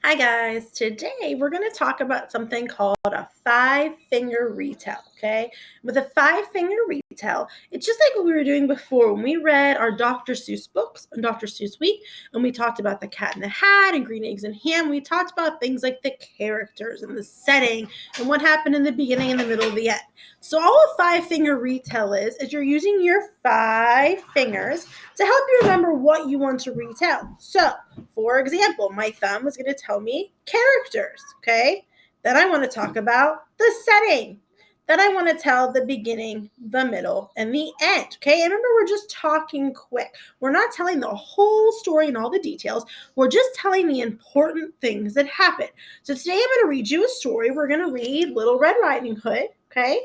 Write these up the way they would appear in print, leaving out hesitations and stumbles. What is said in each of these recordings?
Hi guys, today we're going to talk about something called a five-finger retell, okay? With a five-finger retell, it's just like what we were doing before when we read our Dr. Seuss books on Dr. Seuss Week, and we talked about the Cat in the Hat and Green Eggs and Ham. We talked about things like the characters and the setting and what happened in the beginning and the middle and the end. So all a five-finger retell is you're using your five fingers to help you remember what you want to retell. So, for example, my thumb is going to tell me characters, okay? Then I want to talk about the setting. Then I want to tell the beginning, the middle, and the end, okay? And remember, we're just talking quick. We're not telling the whole story and all the details. We're just telling the important things that happen. So today I'm going to read you a story. We're going to read Little Red Riding Hood, okay?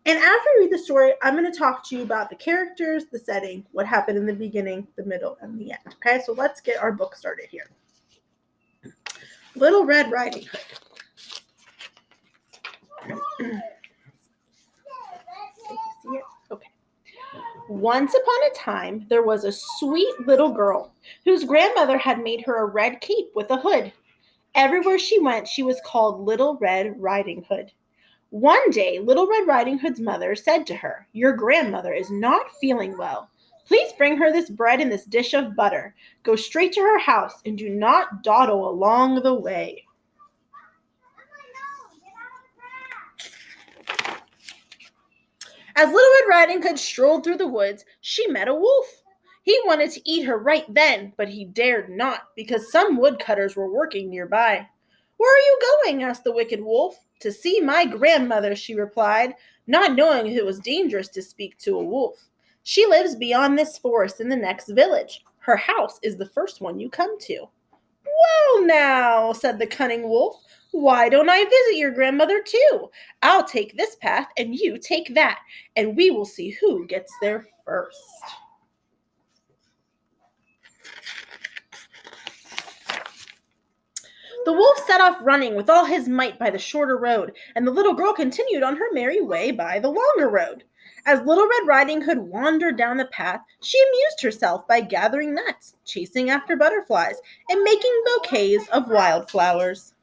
And after I read the story, I'm going to talk to you about the characters, the setting, what happened in the beginning, the middle, and the end. Okay, so let's get our book started here. Little Red Riding Hood. See it? Okay. Once upon a time, there was a sweet little girl whose grandmother had made her a red cape with a hood. Everywhere she went, she was called Little Red Riding Hood. One day, Little Red Riding Hood's mother said to her, "Your grandmother is not feeling well. Please bring her this bread and this dish of butter. Go straight to her house and do not dawdle along the way." As Little Red Riding Hood strolled through the woods, she met a wolf. He wanted to eat her right then, but he dared not because some woodcutters were working nearby. "Where are you going?" asked the wicked wolf. "To see my grandmother," she replied, not knowing it was dangerous to speak to a wolf. "She lives beyond this forest in the next village. Her house is the first one you come to." "Well now," said the cunning wolf, "why don't I visit your grandmother too? I'll take this path and you take that, and we will see who gets there first." The wolf set off running with all his might by the shorter road, and the little girl continued on her merry way by the longer road. As Little Red Riding Hood wandered down the path, she amused herself by gathering nuts, chasing after butterflies, and making bouquets of wildflowers.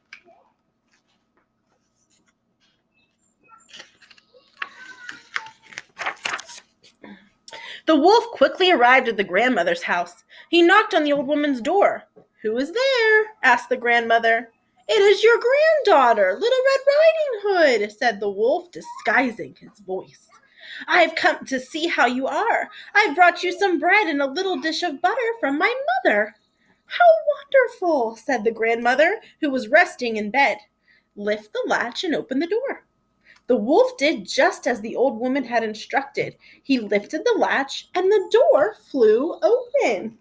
The wolf quickly arrived at the grandmother's house. He knocked on the old woman's door. "Who is there?" asked the grandmother. "It is your granddaughter, Little Red Riding Hood," said the wolf, disguising his voice. "I've come to see how you are. I've brought you some bread and a little dish of butter from my mother." "How wonderful," said the grandmother, who was resting in bed. "Lift the latch and open the door." The wolf did just as the old woman had instructed. He lifted the latch, and the door flew open.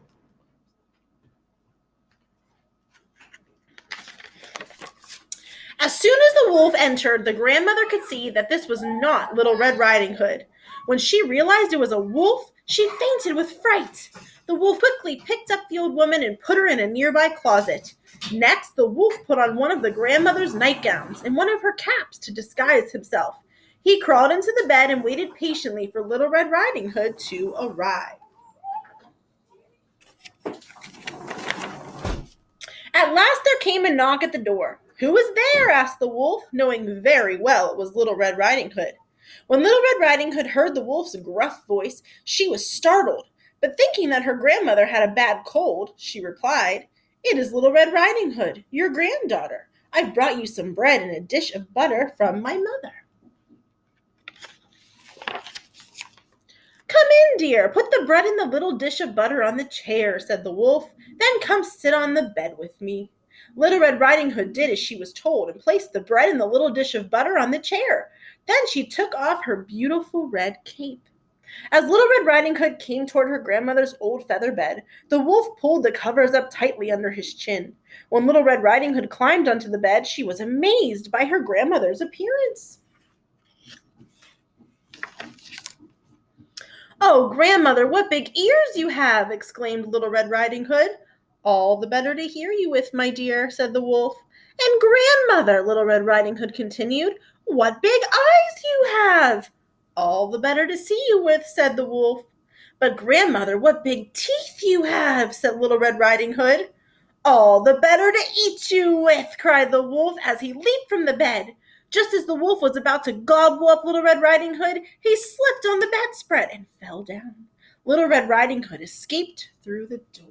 As soon as the wolf entered, the grandmother could see that this was not Little Red Riding Hood. When she realized it was a wolf, she fainted with fright. The wolf quickly picked up the old woman and put her in a nearby closet. Next, the wolf put on one of the grandmother's nightgowns and one of her caps to disguise himself. He crawled into the bed and waited patiently for Little Red Riding Hood to arrive. At last there came a knock at the door. "Who is there?" asked the wolf, knowing very well it was Little Red Riding Hood. When Little Red Riding Hood heard the wolf's gruff voice, she was startled, but thinking that her grandmother had a bad cold, she replied, "It is Little Red Riding Hood, your granddaughter. I've brought you some bread and a dish of butter from my mother." "Come in, dear. Put the bread and the little dish of butter on the chair," said the wolf. "Then come sit on the bed with me." Little Red Riding Hood did as she was told and placed the bread and the little dish of butter on the chair. Then she took off her beautiful red cape. As Little Red Riding Hood came toward her grandmother's old feather bed, the wolf pulled the covers up tightly under his chin. When Little Red Riding Hood climbed onto the bed, she was amazed by her grandmother's appearance. "Oh, grandmother, what big ears you have!" exclaimed Little Red Riding Hood. "All the better to hear you with, my dear," said the wolf. "And grandmother," Little Red Riding Hood continued, "what big eyes you have!" "All the better to see you with," said the wolf. "But grandmother, what big teeth you have!" said Little Red Riding Hood. All the better to eat you with, cried the wolf as he leaped from the bed. Just as the wolf was about to gobble up Little Red Riding Hood, he slipped on the bedspread and fell down. Little Red Riding Hood escaped through the door.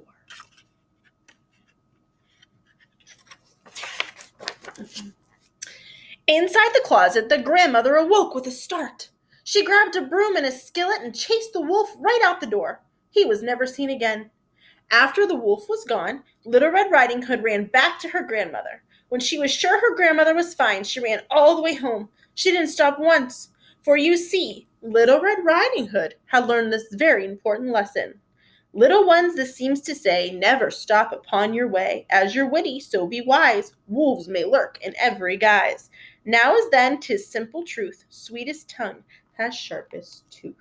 Inside the closet, the grandmother awoke with a start. She grabbed a broom and a skillet and chased the wolf right out the door. He was never seen again. After the wolf was gone, Little Red Riding Hood ran back to her grandmother. When she was sure her grandmother was fine, she ran all the way home. She didn't stop once. For you see, Little Red Riding Hood had learned this very important lesson. Little ones, this seems to say, never stop upon your way. As you're witty, so be wise. Wolves may lurk in every guise. Now as then, 'tis simple truth. Sweetest tongue has sharpest tooth.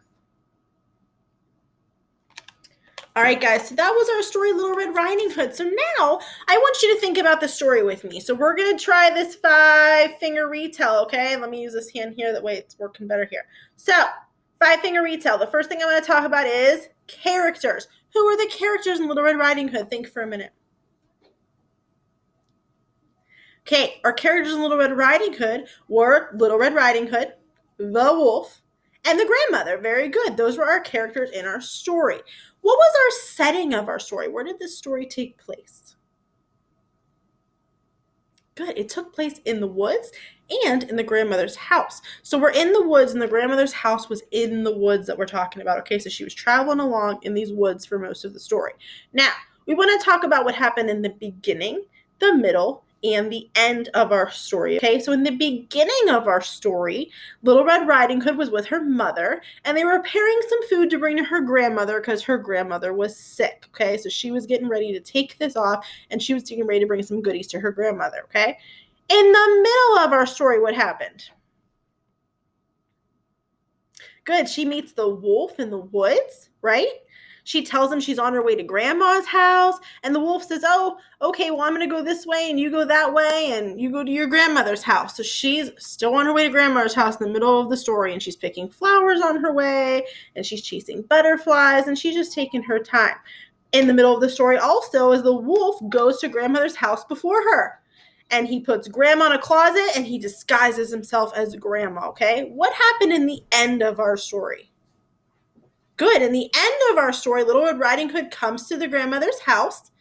All right, guys, so that was our story, Little Red Riding Hood. So now I want you to think about the story with me. So we're going to try this 5-finger retell, okay? Let me use this hand here. That way it's working better here. So 5-finger retell. The first thing I'm going to talk about is characters. Who are the characters in Little Red Riding Hood? Think for a minute. Okay, our characters in Little Red Riding Hood were Little Red Riding Hood, the wolf, and the grandmother. Very good. Those were our characters in our story. What was our setting of our story? Where did this story take place? Good. It took place in the woods and in the grandmother's house. So we're in the woods, and the grandmother's house was in the woods that we're talking about. Okay, so she was traveling along in these woods for most of the story. Now, we want to talk about what happened in the beginning, the middle, and the end of our story. Okay, so in the beginning of our story, Little Red Riding Hood was with her mother, and they were preparing some food to bring to her grandmother because her grandmother was sick. Okay, so she was getting ready to take this off, and she was getting ready to bring some goodies to her grandmother. Okay, in the middle of our story, what happened? Good, she meets the wolf in the woods, right? She tells him she's on her way to grandma's house, and the wolf says, oh, okay, well, I'm going to go this way, and you go that way, and you go to your grandmother's house. So she's still on her way to grandmother's house in the middle of the story, and she's picking flowers on her way, and she's chasing butterflies, and she's just taking her time. In the middle of the story also is the wolf goes to grandmother's house before her, and he puts grandma in a closet, and he disguises himself as grandma, okay? What happened in the end of our story? Good. In the end of our story, Little Red Riding Hood comes to the grandmother's house,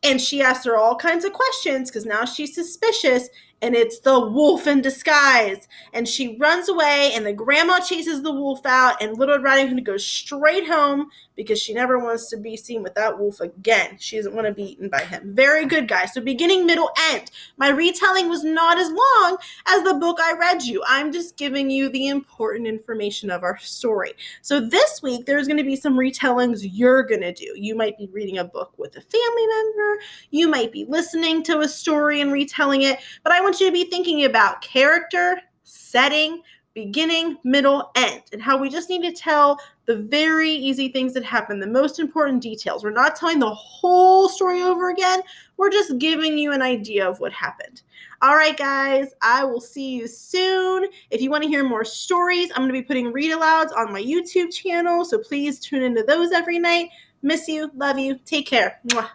and she asks her all kinds of questions because now she's suspicious, and it's the wolf in disguise. And she runs away, and the grandma chases the wolf out, and Little Red Riding Hood goes straight home because she never wants to be seen with that wolf again. She doesn't want to be eaten by him. Very good, guys. So beginning, middle, end. My retelling was not as long as the book I read you. I'm just giving you the important information of our story. So this week, there's going to be some retellings you're going to do. You might be reading a book with a family member. You might be listening to a story and retelling it, but I want you to be thinking about character, setting, beginning, middle, end, and how we just need to tell the very easy things that happen, the most important details. We're not telling the whole story over again. We're just giving you an idea of what happened. All right, guys, I will see you soon. If you want to hear more stories, I'm going to be putting read-alouds on my YouTube channel, so please tune into those every night. Miss you, love you, take care. Mwah.